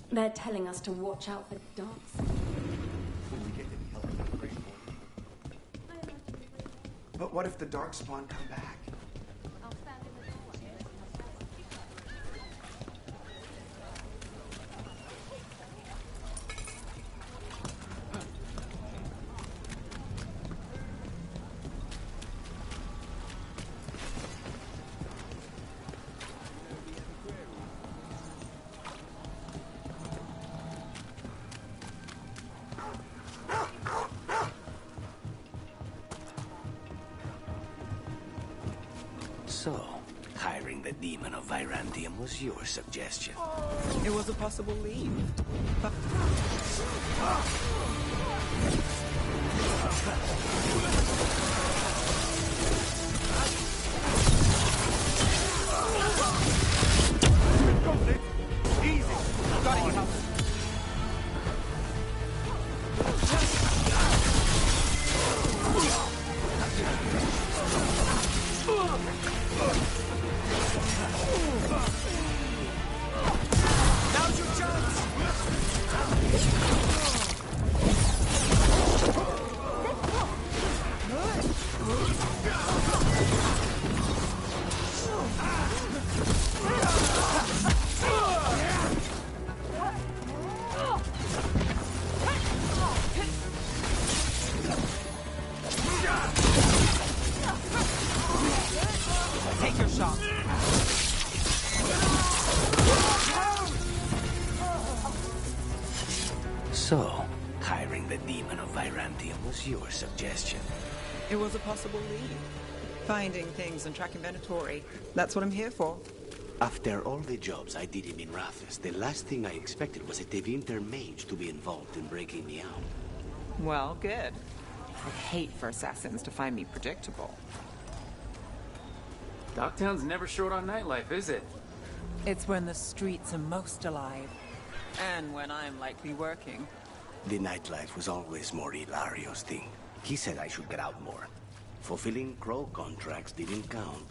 They're telling us to watch out for dogs. Will we get any help from the Grey Warden? But what if the Darkspawn come back? So, hiring the Demon of Virantium was your suggestion. It was a possible lead. But... Easy! Got it! Now's your chance! Take your shot. So, hiring the Demon of Virantium was your suggestion. It was a possible lead. Finding things and tracking Venatori. That's what I'm here for. After all the jobs I did in Minrathous, the last thing I expected was a Tevinter mage to be involved in breaking me out. Well, good. I hate for assassins to find me predictable. Docktown's never short on nightlife, is it? It's when the streets are most alive. And when I'm likely working. The nightlife was always more Hilario's thing. He said I should get out more. Fulfilling Crow contracts didn't count.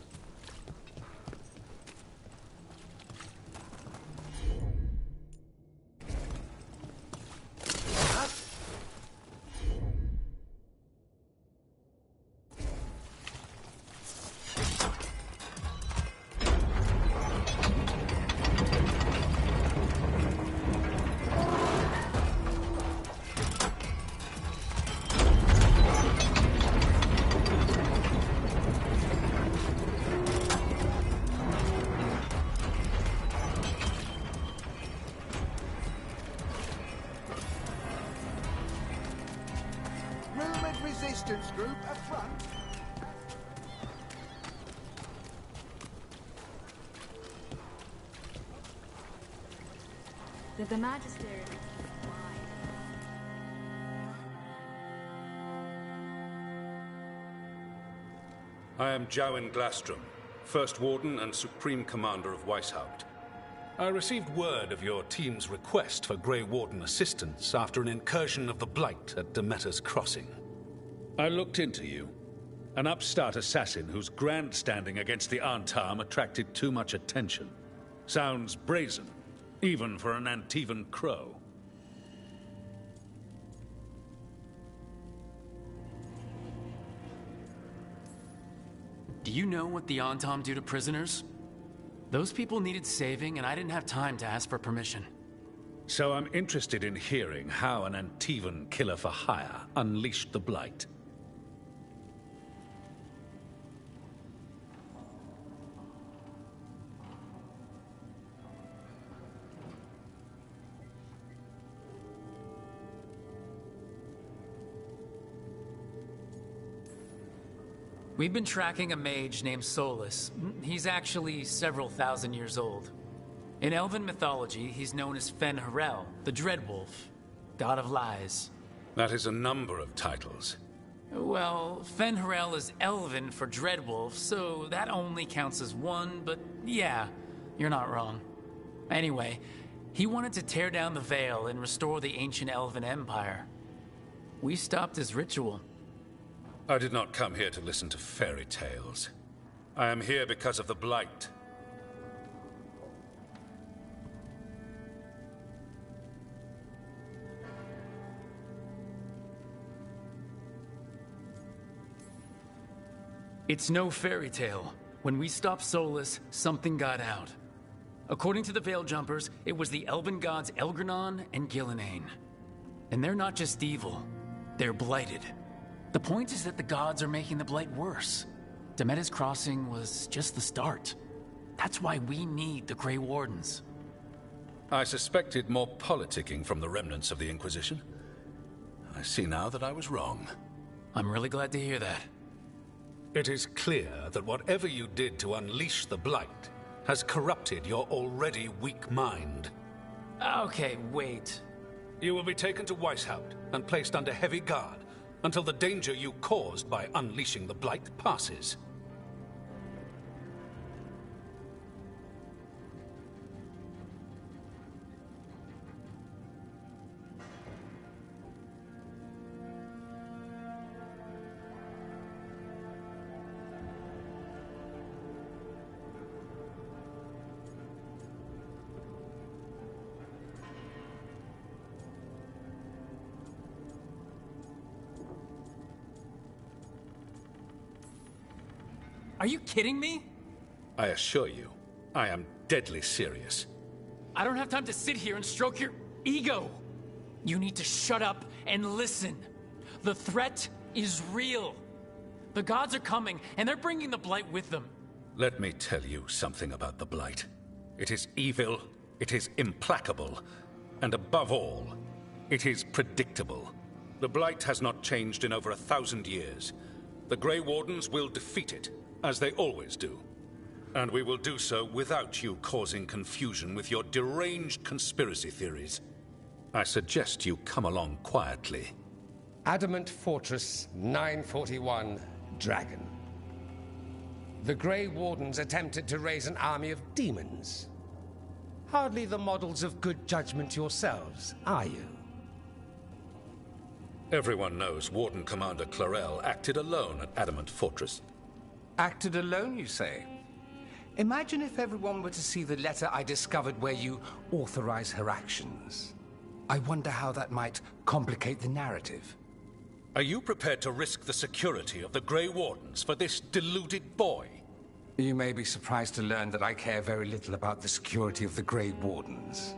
Rumored resistance group up front. The Magisterium. I am Jowen Glastrom, First Warden and Supreme Commander of Weishaupt. I received word of your team's request for Grey Warden assistance after an incursion of the Blight at Demeter's Crossing. I looked into you. An upstart assassin whose grandstanding against the Antam attracted too much attention. Sounds brazen, even for an Antivan crow. Do you know what the Antam do to prisoners? Those people needed saving, and I didn't have time to ask for permission. So I'm interested in hearing how an Antivan killer for hire unleashed the Blight. We've been tracking a mage named Solus. He's actually several thousand years old. In Elven mythology, he's known as Fen-Harel, the Dreadwolf, god of lies. That is a number of titles. Well, Fen-Harel is Elven for Dreadwolf, so that only counts as one, but yeah, you're not wrong. Anyway, he wanted to tear down the Veil and restore the ancient Elven Empire. We stopped his ritual. I did not come here to listen to fairy tales. I am here because of the Blight. It's no fairy tale. When we stopped Solus, something got out. According to the Veil Jumpers, it was the elven gods Elgranon and Gillenane. And they're not just evil, they're blighted. The point is that the gods are making the blight worse. Demeter's Crossing was just the start. That's why we need the Grey Wardens. I suspected more politicking from the remnants of the Inquisition. I see now that I was wrong. I'm really glad to hear that. It is clear that whatever you did to unleash the Blight has corrupted your already weak mind. Okay, wait. You will be taken to Weishaupt and placed under heavy guard until the danger you caused by unleashing the Blight passes. Are you kidding me? I assure you, I am deadly serious. I don't have time to sit here and stroke your ego. You need to shut up and listen. The threat is real. The gods are coming, and they're bringing the Blight with them. Let me tell you something about the Blight. It is evil, it is implacable, and above all, it is predictable. The Blight has not changed in over 1,000 years. The Grey Wardens will defeat it, as they always do. And we will do so without you causing confusion with your deranged conspiracy theories. I suggest you come along quietly. Adamant Fortress 941, Dragon. The Grey Wardens attempted to raise an army of demons. Hardly the models of good judgment yourselves, are you? Everyone knows Warden Commander Clarel acted alone at Adamant Fortress. Acted alone, you say? Imagine if everyone were to see the letter I discovered where you authorize her actions. I wonder how that might complicate the narrative. Are you prepared to risk the security of the Grey Wardens for this deluded boy? You may be surprised to learn that I care very little about the security of the Grey Wardens.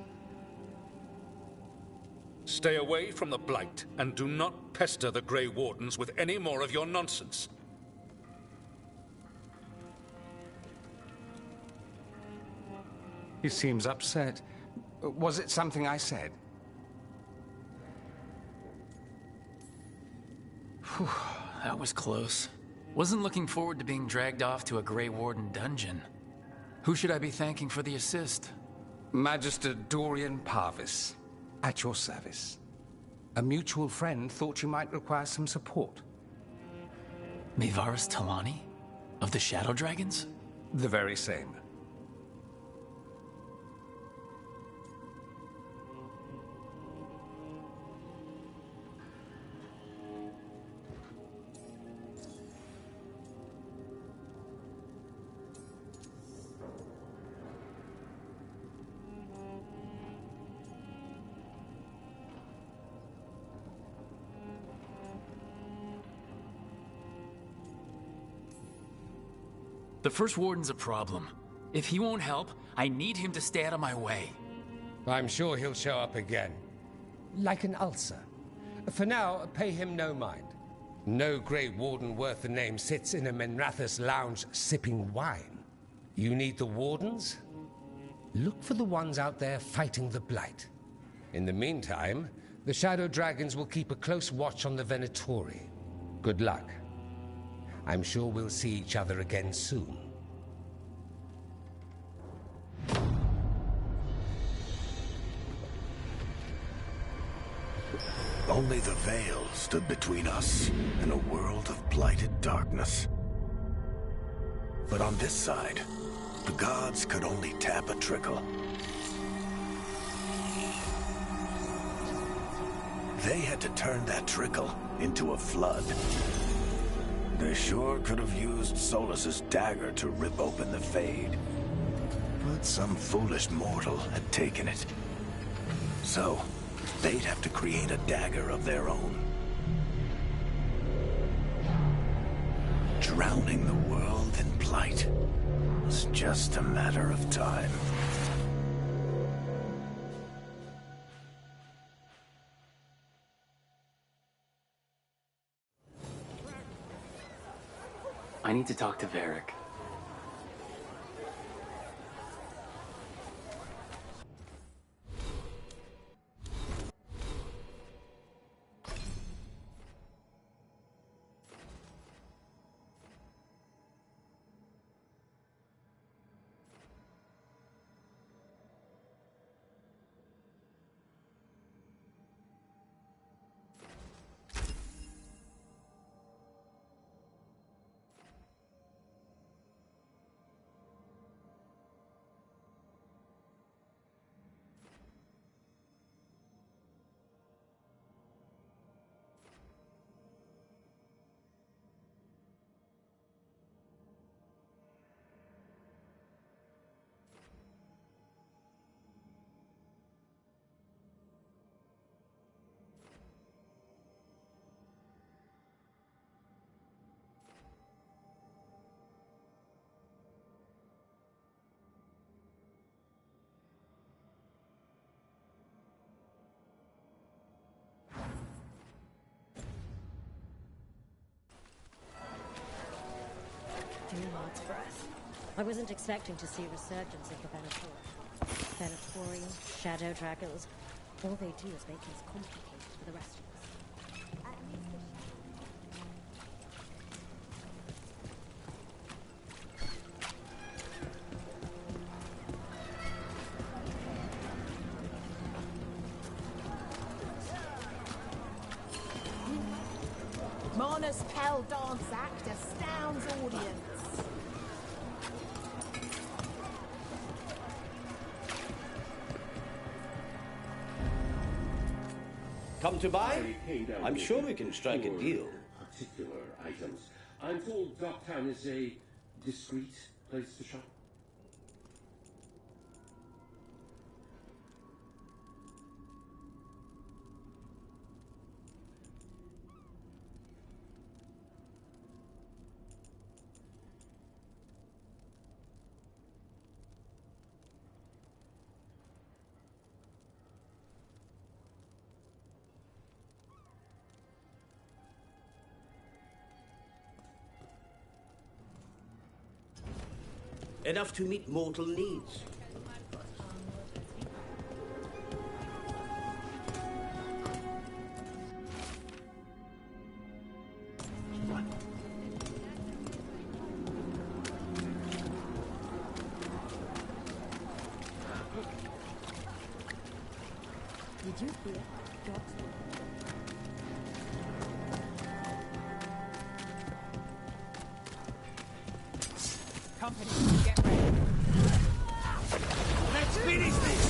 Stay away from the Blight, and do not pester the Grey Wardens with any more of your nonsense. He seems upset. Was it something I said? Whew, that was close. Wasn't looking forward to being dragged off to a Grey Warden dungeon. Who should I be thanking for the assist? Magister Dorian Parvis, at your service. A mutual friend thought you might require some support. Mevaris Talani? Of the Shadow Dragons? The very same. The First Warden's a problem. If he won't help, I need him to stay out of my way. I'm sure he'll show up again. Like an ulcer. For now, pay him no mind. No Grey Warden worth the name sits in a Menrathus lounge sipping wine. You need the Wardens? Look for the ones out there fighting the Blight. In the meantime, the Shadow Dragons will keep a close watch on the Venatori. Good luck. I'm sure we'll see each other again soon. Only the Veil stood between us and a world of blighted darkness. But on this side, the gods could only tap a trickle. They had to turn that trickle into a flood. They sure could have used Solus's dagger to rip open the Fade. But some foolish mortal had taken it. So, they'd have to create a dagger of their own. drowning the world in blight. It's just a matter of time. I need to talk to Varric. Heart's breath. I wasn't expecting to see a resurgence of the Venator. Venatorians, Shadow Dragons, all they do is make things complicated for the rest of us. Marna's Pell dance act astounds audience. Come to buy? I'm sure we can strike a deal. Particular items. I'm told Docktown is a discreet place to shop. Enough to meet mortal needs. Did you hear? Dogs. Company, get ready. Let's finish this!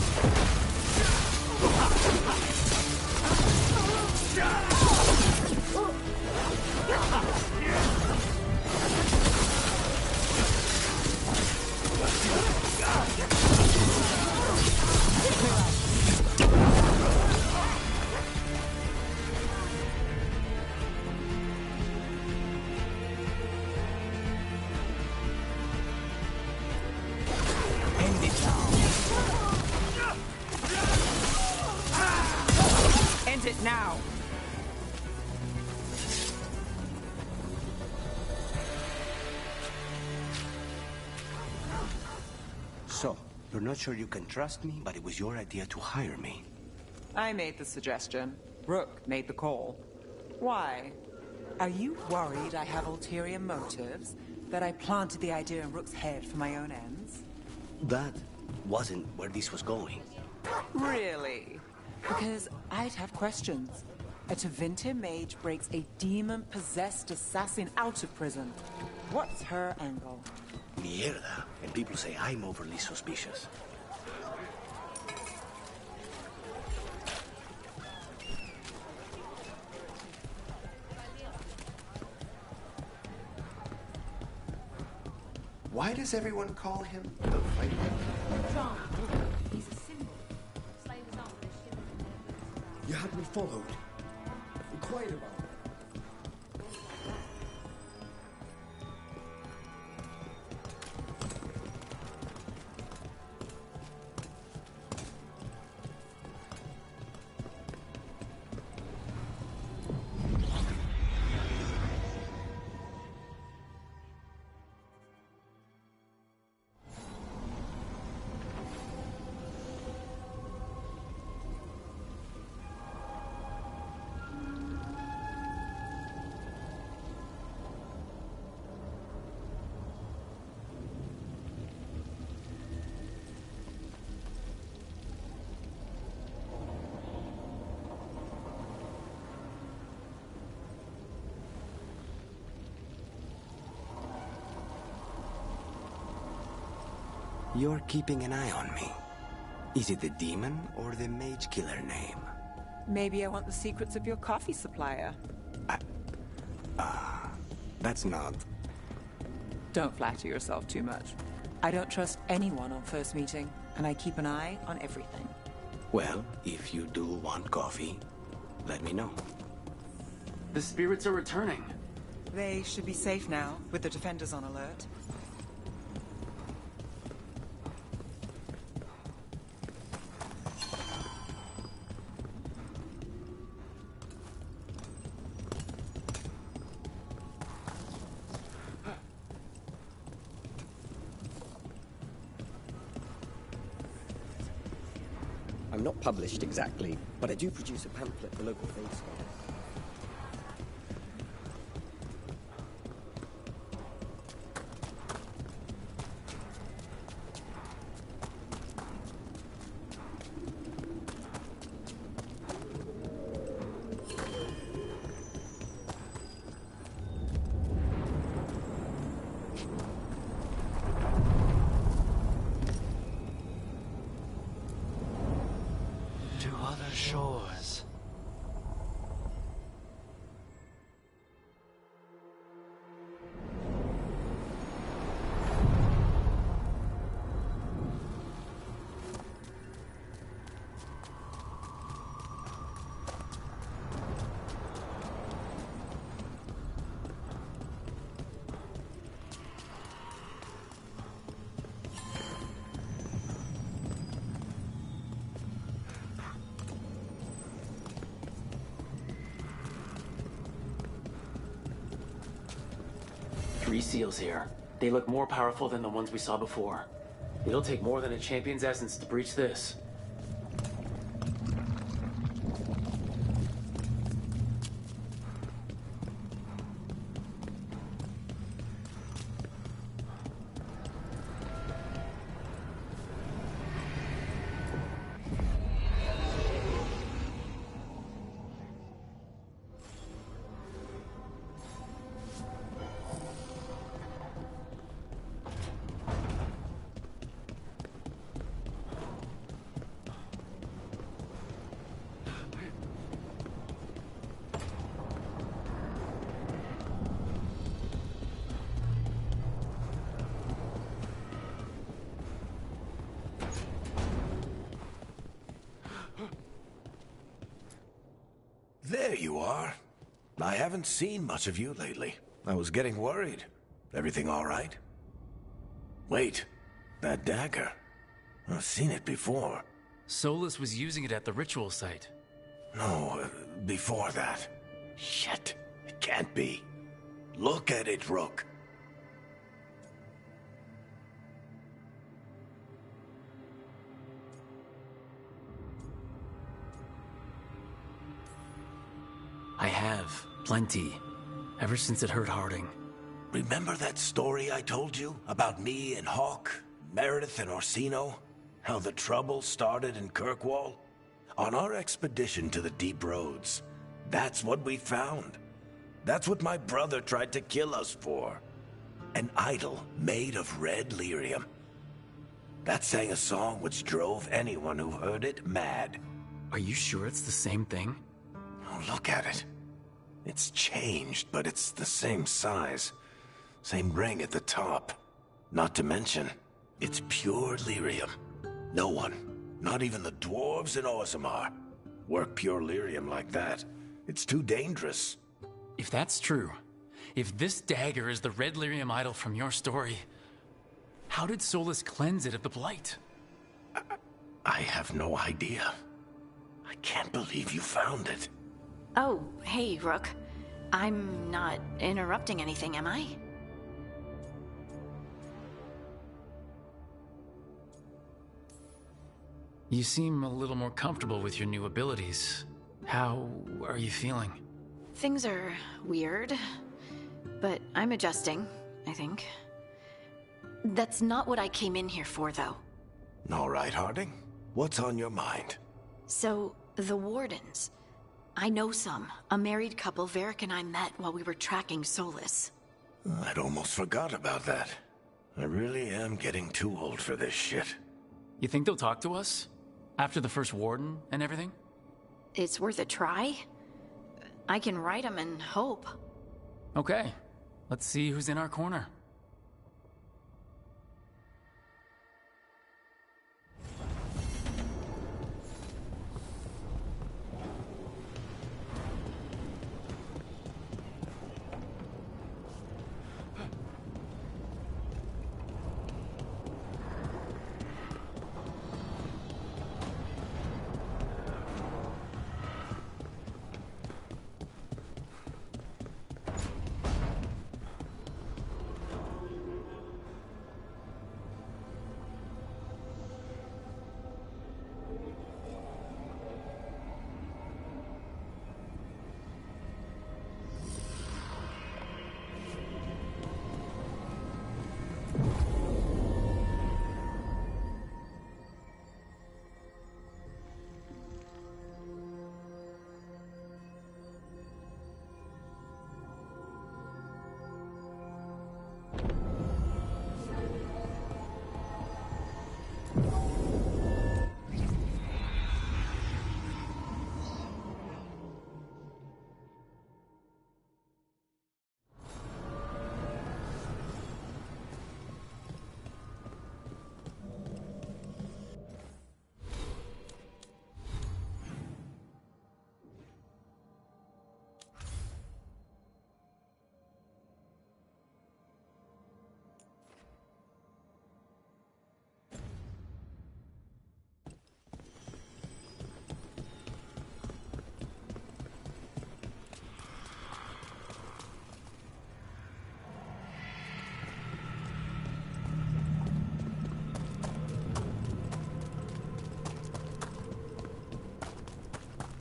End it now. So, you're not sure you can trust me, but it was your idea to hire me. I made the suggestion. Rook made the call. Why? Are you worried I have ulterior motives? That I planted the idea in Rook's head for my own ends? That wasn't where this was going. Really? Because I'd have questions. A Tevinter mage breaks a demon-possessed assassin out of prison. What's her angle? Mierda. And people say I'm overly suspicious. Why does everyone call him the Viper? He's a symbol. Slavers aren't with a shield in their boots. You had me followed. Be quiet about it. You're keeping an eye on me. Is it the demon or the mage killer name? Maybe I want the secrets of your coffee supplier. That's not... Don't flatter yourself too much. I don't trust anyone on first meeting, and I keep an eye on everything. Well, if you do want coffee, let me know. The spirits are returning. They should be safe now, with the defenders on alert. I'm not published exactly, but I do produce a pamphlet for local faith scholars. To other shores. Three seals here. They look more powerful than the ones we saw before. It'll take more than a champion's essence to breach this. There you are. I haven't seen much of you lately. I was getting worried. Everything all right? Wait, that dagger. I've seen it before. Solus was using it at the ritual site. No, before that. Shit, it can't be. Look at it, Rook. I have. Plenty. Ever since it hurt Harding. Remember that story I told you about me and Hawk, Meredith and Orsino? How the trouble started in Kirkwall? On our expedition to the Deep Roads, that's what we found. That's what my brother tried to kill us for. An idol made of red lyrium. That sang a song which drove anyone who heard it mad. Are you sure it's the same thing? Oh, look at it. It's changed, but it's the same size. Same ring at the top. Not to mention, it's pure lyrium. No one, not even the dwarves in Orzammar, work pure lyrium like that. It's too dangerous. If that's true, if this dagger is the red lyrium idol from your story, how did Solus cleanse it of the blight? I have no idea. I can't believe you found it. Oh, hey, Rook. I'm not interrupting anything, am I? You seem a little more comfortable with your new abilities. How are you feeling? Things are weird, but I'm adjusting, I think. That's not what I came in here for, though. All right, Harding. What's on your mind? So, the Wardens. I know some. A married couple Varric and I met while we were tracking Solus. I'd almost forgot about that. I really am getting too old for this shit. You think they'll talk to us? After the first warden and everything? It's worth a try. I can write them and hope. Okay. Let's see who's in our corner.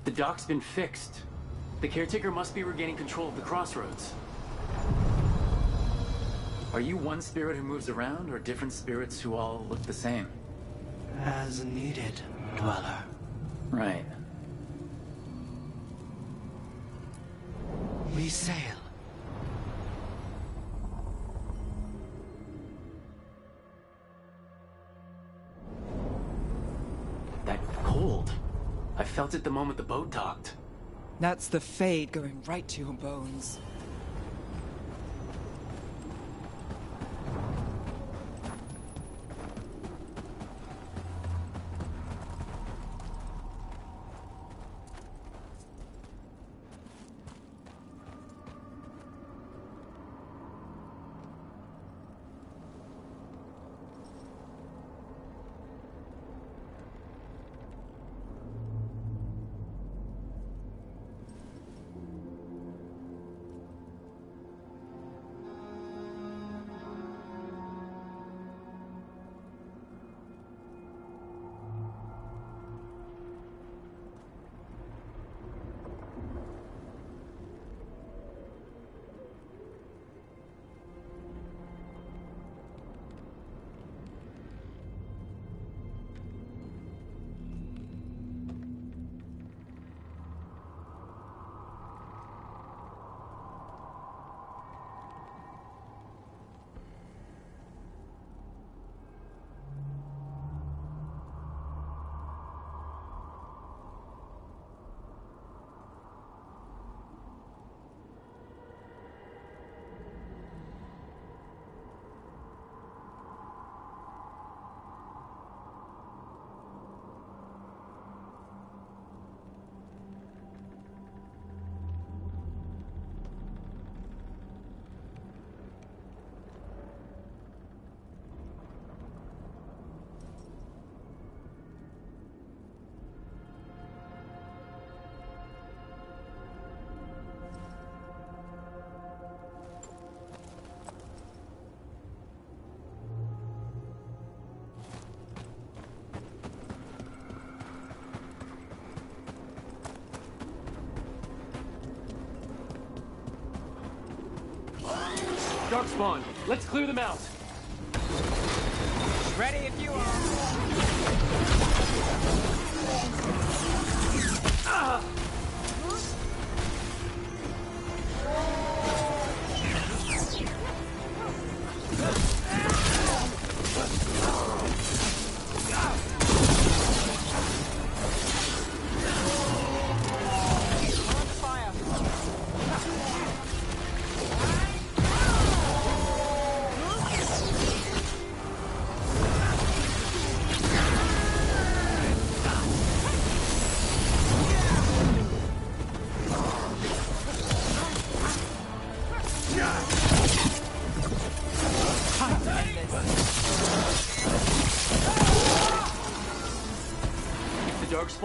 The dock's been fixed. The caretaker must be regaining control of the crossroads. Are you one spirit who moves around, or different spirits who all look the same? As needed, Dweller. Right. We sail. That cold. I felt it the moment the boat docked. That's the Fade going right to your bones. Darkspawn, let's clear them out. Ready if you are.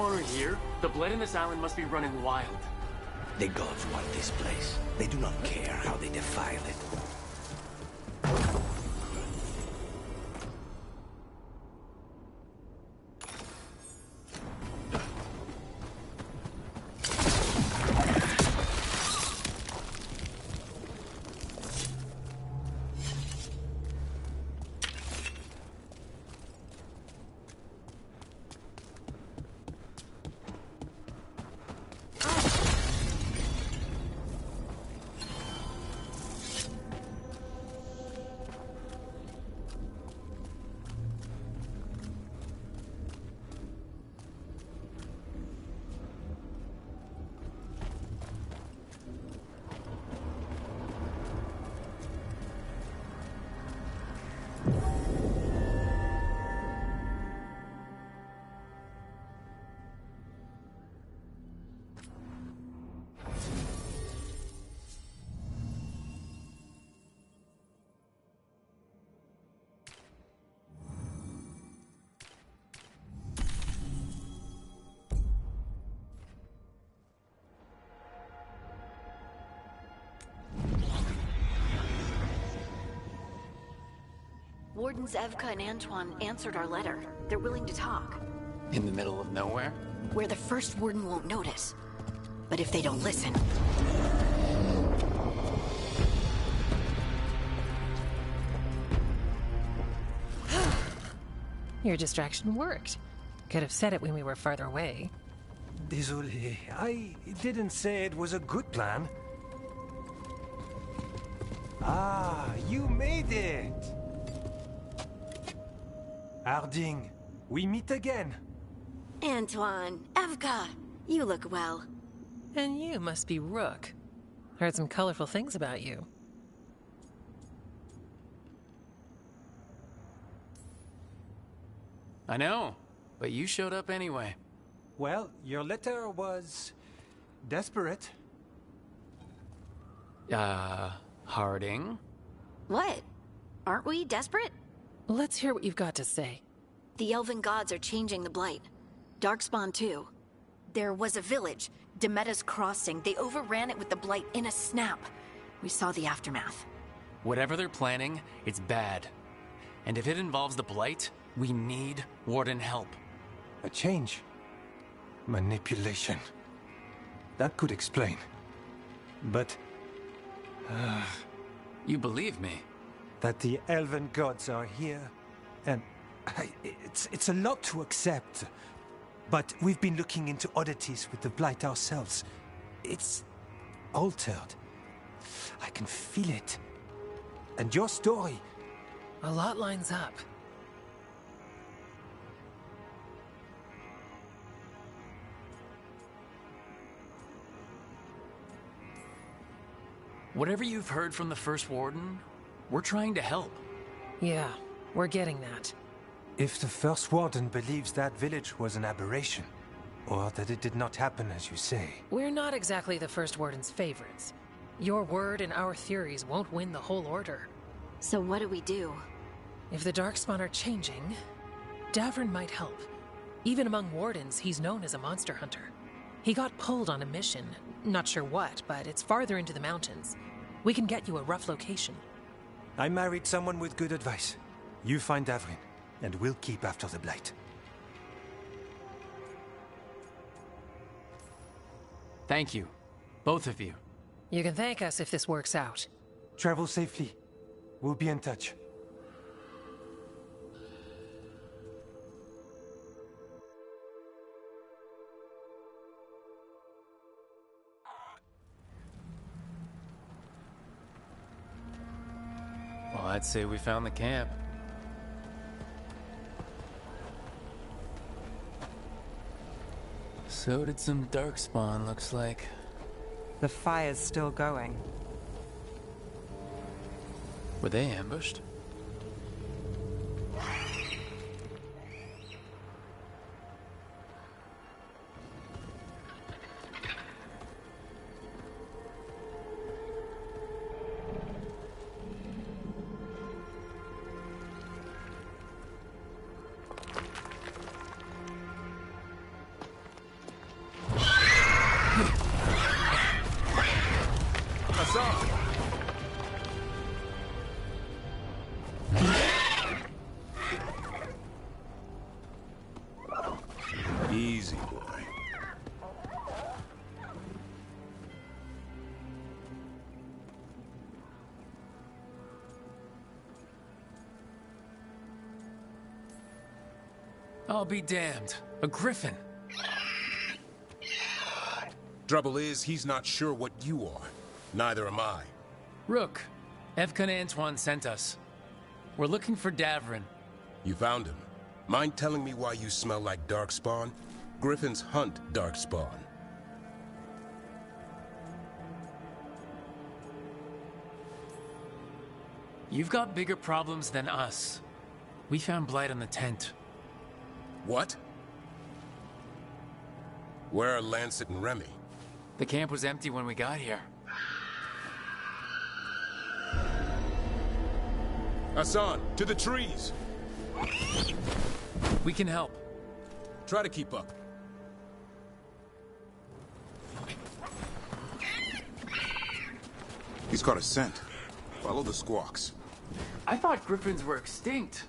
Darkspawn are here, the blood in this island must be running wild. The gods want this place. They do not care how they defile it. Wardens Evka and Antoine answered our letter. They're willing to talk. In the middle of nowhere? Where the first warden won't notice. But if they don't listen... Your distraction worked. Could have said it when we were farther away. Désolé, I didn't say it was a good plan. Ah, you made it! Harding, we meet again. Antoine, Evka, you look well. And you must be Rook. Heard some colorful things about you. I know, but you showed up anyway. Well, your letter was... desperate. Harding? What? Aren't we desperate? Let's hear what you've got to say. The Elven gods are changing the Blight. Darkspawn too. There was a village, Demeda's Crossing. They overran it with the Blight in a snap. We saw the aftermath. Whatever they're planning, it's bad. And if it involves the Blight, we need Warden help. A change. Manipulation. That could explain. But... You believe me? That the Elven gods are here, and it's a lot to accept. But we've been looking into oddities with the Blight ourselves. It's altered. I can feel it. And your story... A lot lines up. Whatever you've heard from the First Warden, we're trying to help. Yeah, we're getting that. If the First Warden believes that village was an aberration, or that it did not happen as you say... We're not exactly the First Warden's favorites. Your word and our theories won't win the whole order. So what do we do? If the Darkspawn are changing, Davrin might help. Even among Wardens, he's known as a monster hunter. He got pulled on a mission. Not sure what, but it's farther into the mountains. We can get you a rough location. I married someone with good advice. You find Davrin, and we'll keep after the Blight. Thank you. Both of you. You can thank us if this works out. Travel safely. We'll be in touch. Well, I'd say we found the camp. So did some Darkspawn, looks like. The fire's still going. Were they ambushed? Hassan! Easy, boy. I'll be damned. A griffin. Trouble is, he's not sure what you are. Neither am I. Rook, Evka and Antoine sent us. We're looking for Davrin. You found him. Mind telling me why you smell like Darkspawn? Griffins hunt Darkspawn. You've got bigger problems than us. We found Blight on the tent. What? Where are Lancet and Remy? The camp was empty when we got here. Hassan, to the trees! We can help. Try to keep up. He's caught a scent. Follow the squawks. I thought griffins were extinct.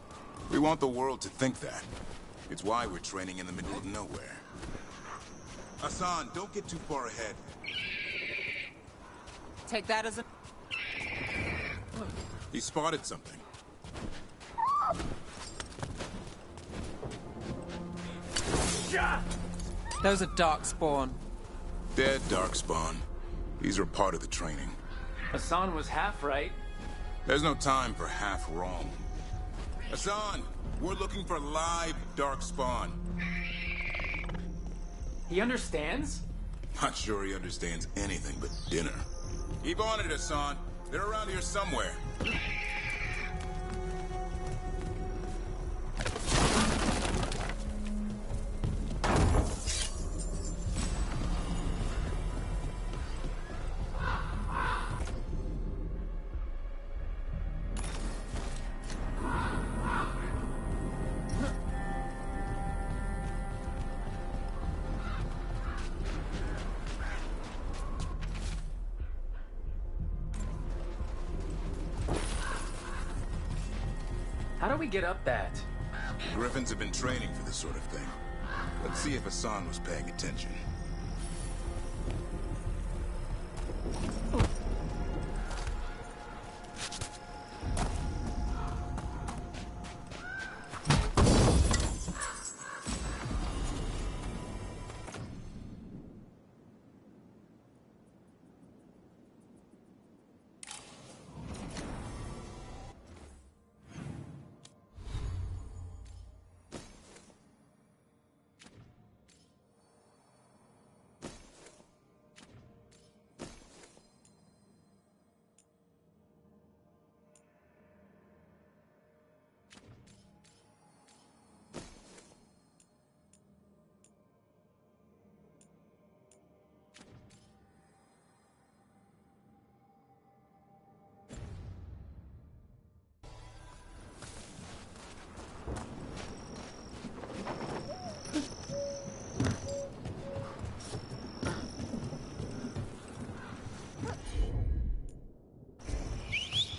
We want the world to think that. It's why we're training in the middle of nowhere. Hassan, don't get too far ahead. Take that as a... He spotted something. Those are Darkspawn. Dead Darkspawn. These are part of the training. Hassan was half right. There's no time for half wrong. Hassan, we're looking for live Darkspawn. He understands? Not sure he understands anything but dinner. Keep on it, Hassan. They're around here somewhere. How do we get up that? Griffins have been training for this sort of thing. Let's see if Hassan was paying attention.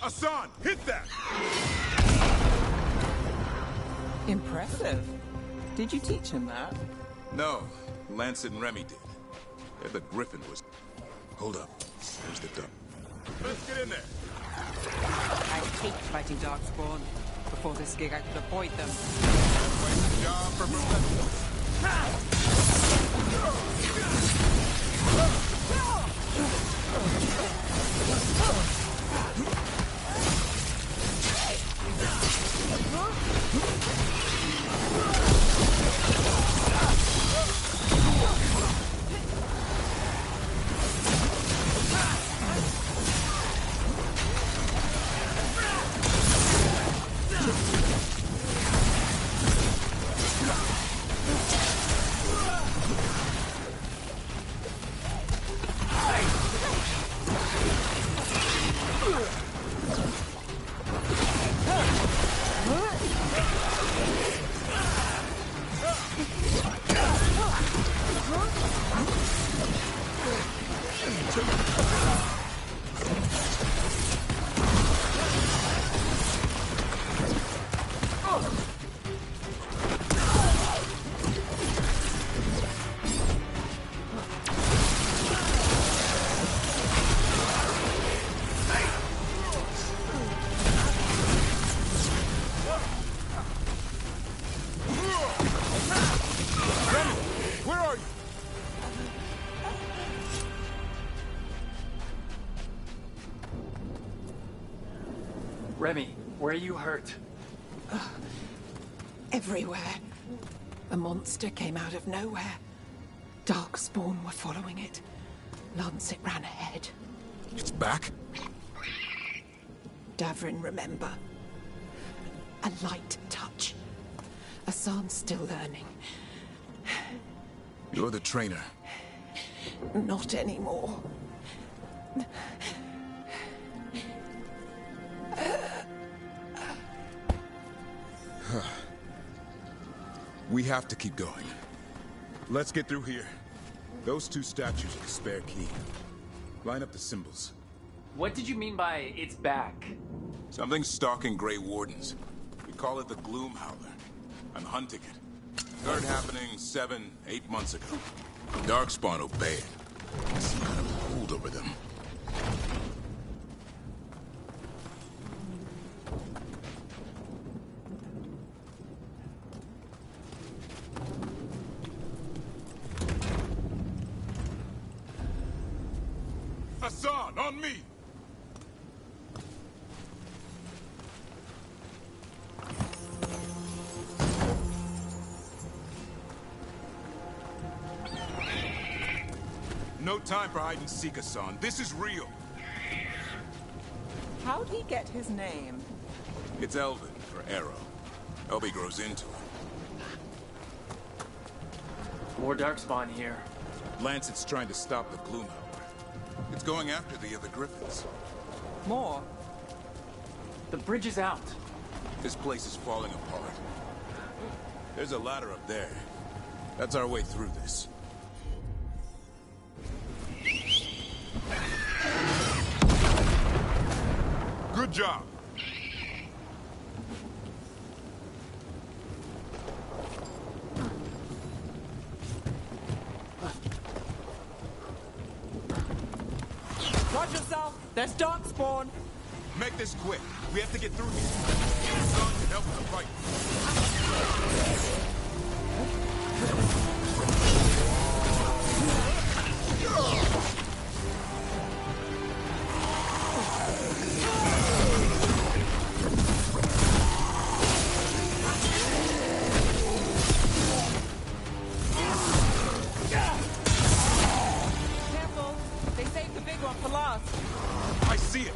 Hassan, hit that! Impressive. Did you teach him that? No, Lancet and Remy did. The Griffin was... Hold up. There's the duck. Let's get in there. I hate fighting Darkspawn. Before this gig, I could avoid them. That's a job for Remy, where are you hurt? Everywhere. A monster came out of nowhere. Darkspawn were following it. Lancet ran ahead. It's back? Davrin, remember. A light touch. Hassan's still learning. You're the trainer. Not anymore. We have to keep going. Let's get through here. Those two statues are the spare key. Line up the symbols. What did you mean by it's back? Something's stalking Grey Wardens. We call it the Gloom Howler. I'm hunting it. Started happening 7, 8 months ago. Darkspawn obeyed. Some kind of hold over them. Hassan, on me! No time for hide and seek, Hassan. This is real. How'd he get his name? It's Elvin, for Arrow. Elby grows into it. More Darkspawn here. Lancet's trying to stop the Gloom Howler. It's going after the other Griffins. More? The bridge is out. This place is falling apart. There's a ladder up there. That's our way through this. Good job. Watch yourself! There's Darkspawn! Make this quick. We have to get through here. Hassan can help with the fight. Careful! They saved the big one for last. I see it.